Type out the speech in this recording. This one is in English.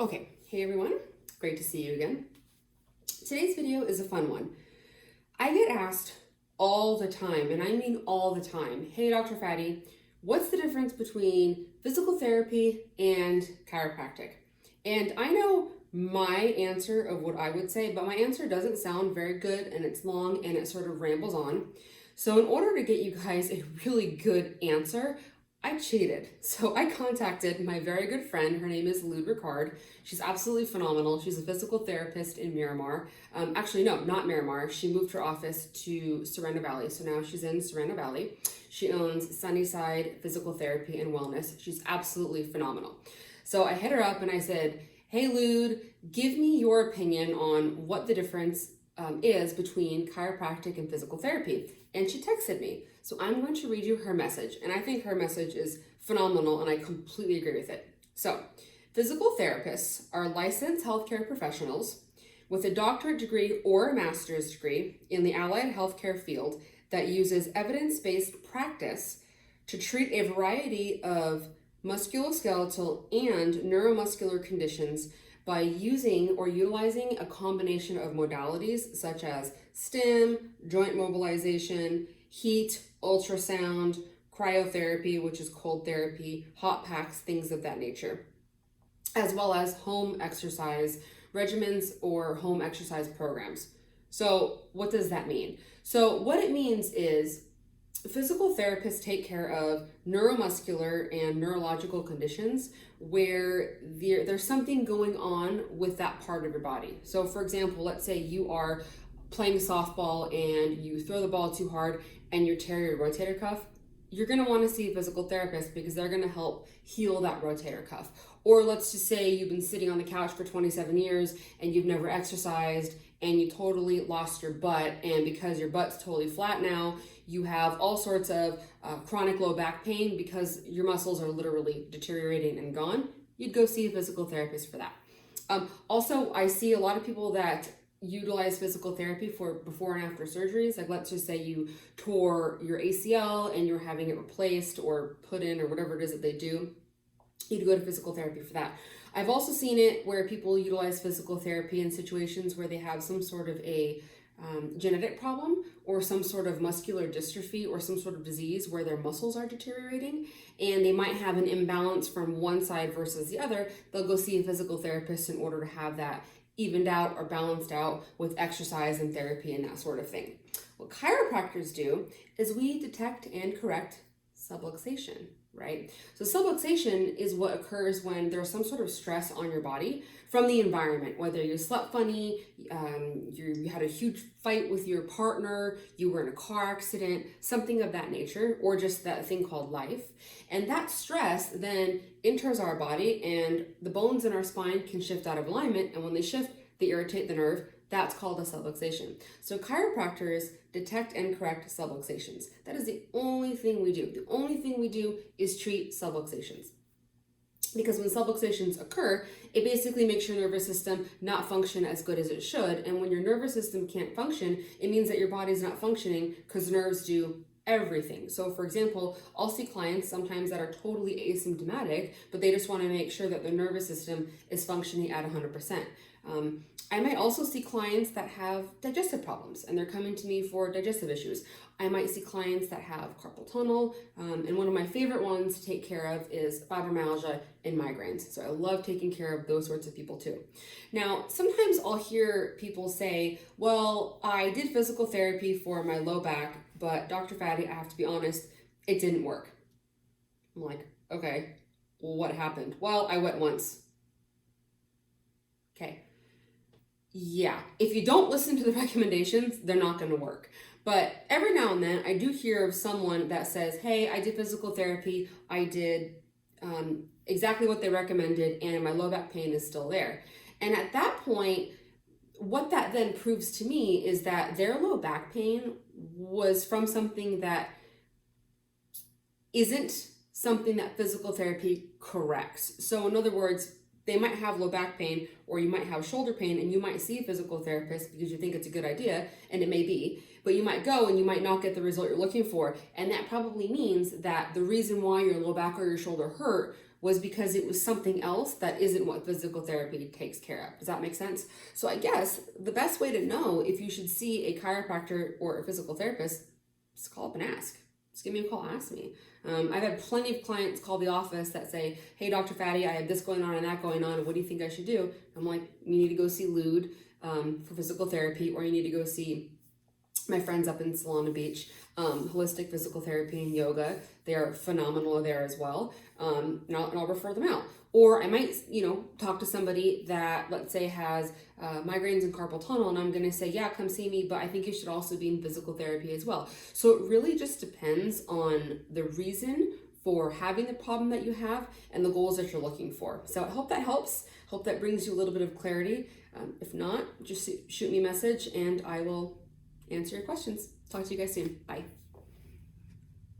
Okay, hey everyone, great to see you again. Today's video is a fun one. I get asked all the time, and I mean all the time, hey Dr. Fattie, what's the difference between physical therapy and chiropractic? And I know my answer of what I would say, but my answer doesn't sound very good and it's long and it sort of rambles on. So in order to get you guys a really good answer, I cheated. So I contacted my very good friend. Her name is Lude Ricard. She's absolutely phenomenal. She's a physical therapist in Miramar. Actually, no, not Miramar. She moved her office to Serena Valley. So now she's in Serena Valley. She owns Sunnyside Physical Therapy and Wellness. She's absolutely phenomenal. So I hit her up and I said, hey Lude, give me your opinion on what the difference is between chiropractic and physical therapy. And she texted me. So I'm going to read you her message. And I think her message is phenomenal and I completely agree with it. So, physical therapists are licensed healthcare professionals with a doctorate degree or a master's degree in the allied healthcare field that uses evidence-based practice to treat a variety of musculoskeletal and neuromuscular conditions by using or utilizing a combination of modalities such as stim, joint mobilization, heat, ultrasound, cryotherapy, which is cold therapy, hot packs, things of that nature, as well as home exercise regimens or home exercise programs. So what does that mean? So what it means is physical therapists take care of neuromuscular and neurological conditions where there's something going on with that part of your body. So for example, let's say you are playing softball and you throw the ball too hard and you tear your rotator cuff. You're going to want to see a physical therapist because they're going to help heal that rotator cuff. Or let's just say you've been sitting on the couch for 27 years and you've never exercised and you totally lost your butt, and because your butt's totally flat now, you have all sorts of chronic low back pain because your muscles are literally deteriorating and gone. You'd go see a physical therapist for that. Also, I see a lot of people that utilize physical therapy for before and after surgeries. Like let's just say you tore your ACL and you're having it replaced or put in or whatever it is that they do. You'd go to physical therapy for that. I've also seen it where people utilize physical therapy in situations where they have some sort of a genetic problem or some sort of muscular dystrophy or some sort of disease where their muscles are deteriorating and they might have an imbalance from one side versus the other. They'll go see a physical therapist in order to have that evened out or balanced out with exercise and therapy and that sort of thing. What chiropractors do is we detect and correct subluxation, right? So subluxation is what occurs when there's some sort of stress on your body from the environment, whether you slept funny, you had a huge fight with your partner, you were in a car accident, something of that nature, or just that thing called life. And that stress then enters our body and the bones in our spine can shift out of alignment. And when they shift, they irritate the nerve. That's called a subluxation. So chiropractors detect and correct subluxations. That is the only thing we do. The only thing we do is treat subluxations. Because when subluxations occur, it basically makes your nervous system not function as good as it should. And when your nervous system can't function, it means that your body's not functioning because nerves do everything. So for example, I'll see clients sometimes that are totally asymptomatic, but they just want to make sure that their nervous system is functioning at 100%. I might also see clients that have digestive problems and they're coming to me for digestive issues. I might see clients that have carpal tunnel, and one of my favorite ones to take care of is fibromyalgia and migraines. So I love taking care of those sorts of people too. Now, sometimes I'll hear people say, well, I did physical therapy for my low back, but Dr. Fattie, I have to be honest, it didn't work. I'm like, okay, well, what happened? Well, I went once. Okay. Yeah, if you don't listen to the recommendations, they're not going to work. But every now and then I do hear of someone that says, hey, I did physical therapy, I did exactly what they recommended, and my low back pain is still there. And at that point, what that then proves to me is that their low back pain was from something that isn't something that physical therapy corrects. So in other words, they might have low back pain or you might have shoulder pain and you might see a physical therapist because you think it's a good idea, and it may be, but you might go and you might not get the result you're looking for. And that probably means that the reason why your low back or your shoulder hurt was because it was something else that isn't what physical therapy takes care of. Does that make sense? So I guess the best way to know if you should see a chiropractor or a physical therapist is call up and ask. Just give me a call, ask me. I've had plenty of clients call the office that say, hey, Dr. Fattie, I have this going on and that going on. What do you think I should do? I'm like, you need to go see Lude for physical therapy, or you need to go see my friends up in Solana Beach, holistic physical therapy and yoga. They are phenomenal there as well. And I'll refer them out. Or I might, talk to somebody that, let's say, has migraines and carpal tunnel, and I'm going to say, yeah, come see me, but I think you should also be in physical therapy as well. So it really just depends on the reason for having the problem that you have and the goals that you're looking for. So I hope that helps. Hope that brings you a little bit of clarity. If not, just shoot me a message and I will answer your questions. Talk to you guys soon. Bye.